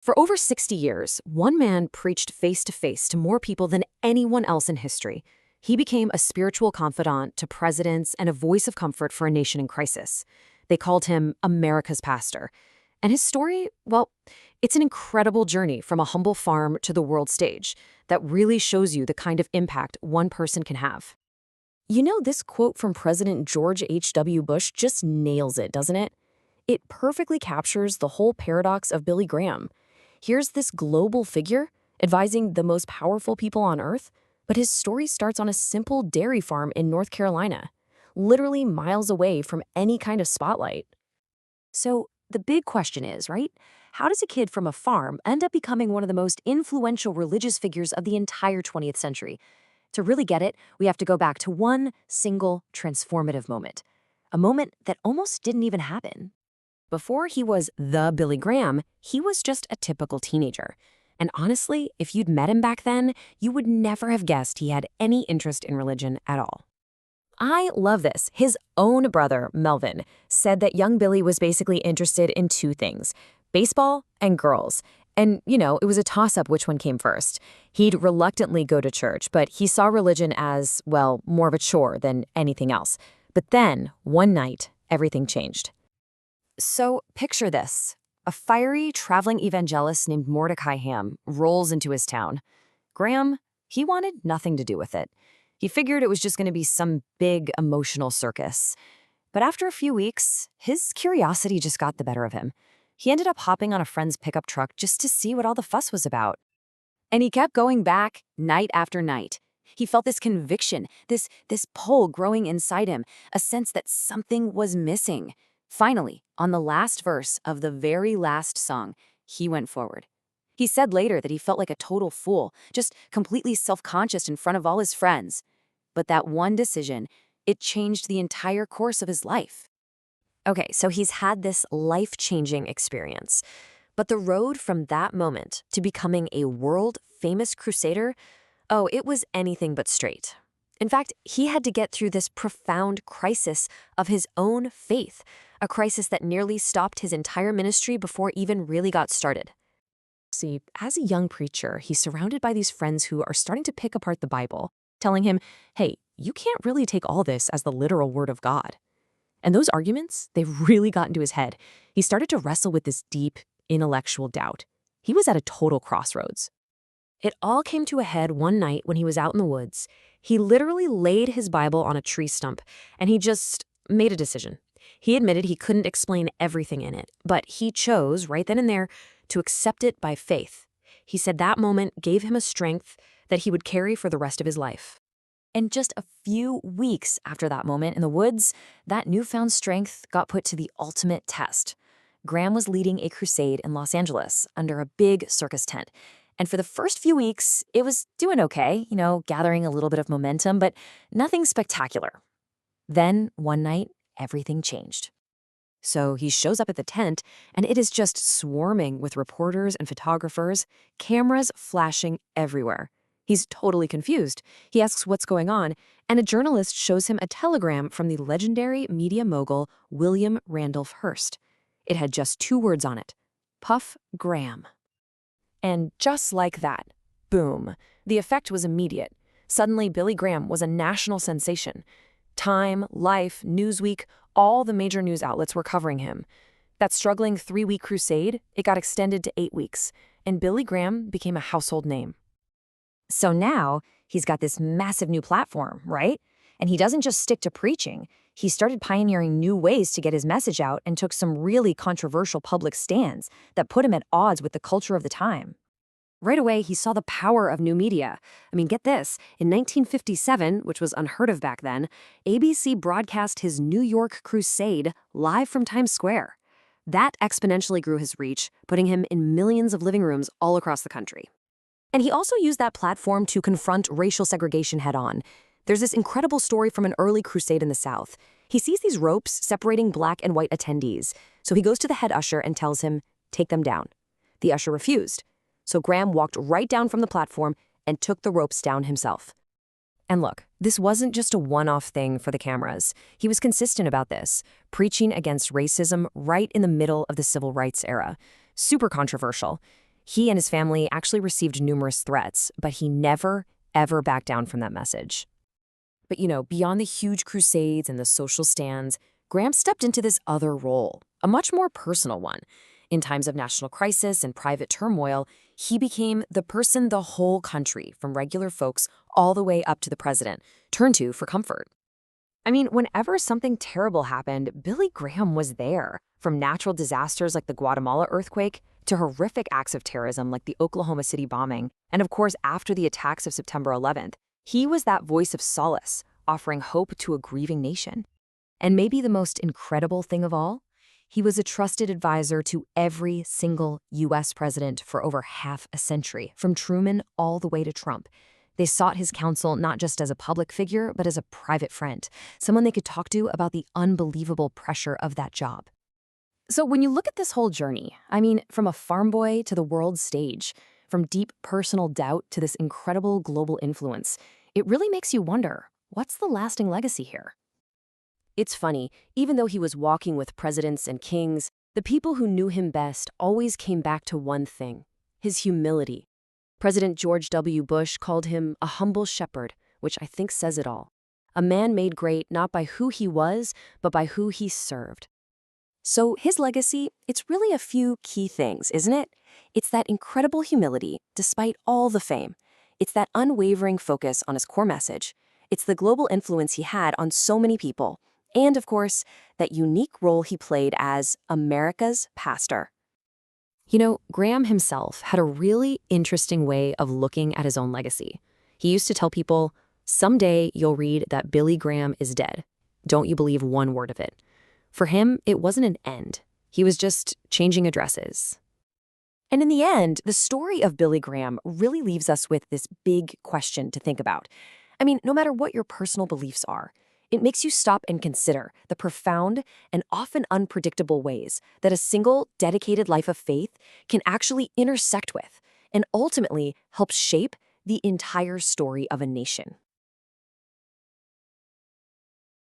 For over 60 years, one man preached face to face to more people than anyone else in history. He became a spiritual confidant to presidents and a voice of comfort for a nation in crisis. They called him America's pastor. And his story, well, it's an incredible journey from a humble farm to the world stage that really shows you the kind of impact one person can have. You know, this quote from President George H.W. Bush just nails it, doesn't it? It perfectly captures the whole paradox of Billy Graham. Here's this global figure advising the most powerful people on Earth, but his story starts on a simple dairy farm in North Carolina, literally miles away from any kind of spotlight. So the big question is, right? How does a kid from a farm end up becoming one of the most influential religious figures of the entire 20th century? To really get it, we have to go back to one single transformative moment, a moment that almost didn't even happen. Before he was the Billy Graham, he was just a typical teenager. And honestly, if you'd met him back then, you would never have guessed he had any interest in religion at all. I love this. His own brother, Melvin, said that young Billy was basically interested in two things: baseball and girls. And, it was a toss-up which one came first. He'd reluctantly go to church, but he saw religion as, well, more of a chore than anything else. But then, one night, everything changed. So picture this. A fiery, traveling evangelist named Mordecai Ham rolls into his town. Graham, he wanted nothing to do with it. He figured it was just going to be some big emotional circus. But after a few weeks, his curiosity just got the better of him. He ended up hopping on a friend's pickup truck just to see what all the fuss was about. And he kept going back night after night. He felt this conviction, this pull growing inside him, a sense that something was missing. Finally, on the last verse of the very last song, he went forward. He said later that he felt like a total fool, just completely self-conscious in front of all his friends. But that one decision, it changed the entire course of his life. Okay, so he's had this life-changing experience. But the road from that moment to becoming a world-famous crusader, oh, it was anything but straight. In fact, he had to get through this profound crisis of his own faith, a crisis that nearly stopped his entire ministry before it even really got started. See, as a young preacher, he's surrounded by these friends who are starting to pick apart the Bible, telling him, hey, you can't really take all this as the literal word of God. And those arguments, they really got into his head. He started to wrestle with this deep, intellectual doubt. He was at a total crossroads. It all came to a head one night when he was out in the woods. He literally laid his Bible on a tree stump, and he just made a decision. He admitted he couldn't explain everything in it, but he chose, right then and there, to accept it by faith. He said that moment gave him a strength that he would carry for the rest of his life. And just a few weeks after that moment in the woods, that newfound strength got put to the ultimate test. Graham was leading a crusade in Los Angeles under a big circus tent. And for the first few weeks, it was doing okay, gathering a little bit of momentum, but nothing spectacular. Then, one night, everything changed. So he shows up at the tent, and it is just swarming with reporters and photographers, cameras flashing everywhere. He's totally confused. He asks what's going on, and a journalist shows him a telegram from the legendary media mogul William Randolph Hearst. It had just 2 words on it: Puff Graham. And just like that, boom, the effect was immediate. Suddenly, Billy Graham was a national sensation. Time, Life, Newsweek, all the major news outlets were covering him. That struggling 3-week crusade, it got extended to 8 weeks, and Billy Graham became a household name. So now, he's got this massive new platform, right? And he doesn't just stick to preaching. He started pioneering new ways to get his message out and took some really controversial public stands that put him at odds with the culture of the time. Right away, he saw the power of new media. I mean, get this. In 1957, which was unheard of back then, ABC broadcast his New York crusade live from Times Square. That exponentially grew his reach, putting him in millions of living rooms all across the country. And he also used that platform to confront racial segregation head-on. There's this incredible story from an early crusade in the South. He sees these ropes separating black and white attendees, so he goes to the head usher and tells him, take them down. The usher refused. So Graham walked right down from the platform and took the ropes down himself. And look, this wasn't just a one-off thing for the cameras. He was consistent about this, preaching against racism right in the middle of the civil rights era. Super controversial. He and his family actually received numerous threats, but he never, ever backed down from that message. But beyond the huge crusades and the social stands, Graham stepped into this other role, a much more personal one. In times of national crisis and private turmoil, he became the person the whole country, from regular folks all the way up to the president, turned to for comfort. I mean, whenever something terrible happened, Billy Graham was there, from natural disasters like the Guatemala earthquake to horrific acts of terrorism like the Oklahoma City bombing, and of course, after the attacks of September 11th. He was that voice of solace, offering hope to a grieving nation. And maybe the most incredible thing of all, he was a trusted advisor to every single U.S. president for over half a century, from Truman all the way to Trump. They sought his counsel not just as a public figure, but as a private friend, someone they could talk to about the unbelievable pressure of that job. So when you look at this whole journey, I mean, from a farm boy to the world stage, from deep personal doubt to this incredible global influence, it really makes you wonder, what's the lasting legacy here? It's funny, even though he was walking with presidents and kings, the people who knew him best always came back to one thing: his humility. President George W. Bush called him a humble shepherd, which I think says it all. A man made great not by who he was, but by who he served. So his legacy, it's really a few key things, isn't it? It's that incredible humility, despite all the fame. It's that unwavering focus on his core message. It's the global influence he had on so many people. And, of course, that unique role he played as America's pastor. Graham himself had a really interesting way of looking at his own legacy. He used to tell people, "Someday you'll read that Billy Graham is dead. Don't you believe one word of it." For him, it wasn't an end. He was just changing addresses. And in the end, the story of Billy Graham really leaves us with this big question to think about. I mean, no matter what your personal beliefs are, it makes you stop and consider the profound and often unpredictable ways that a single, dedicated life of faith can actually intersect with and ultimately help shape the entire story of a nation.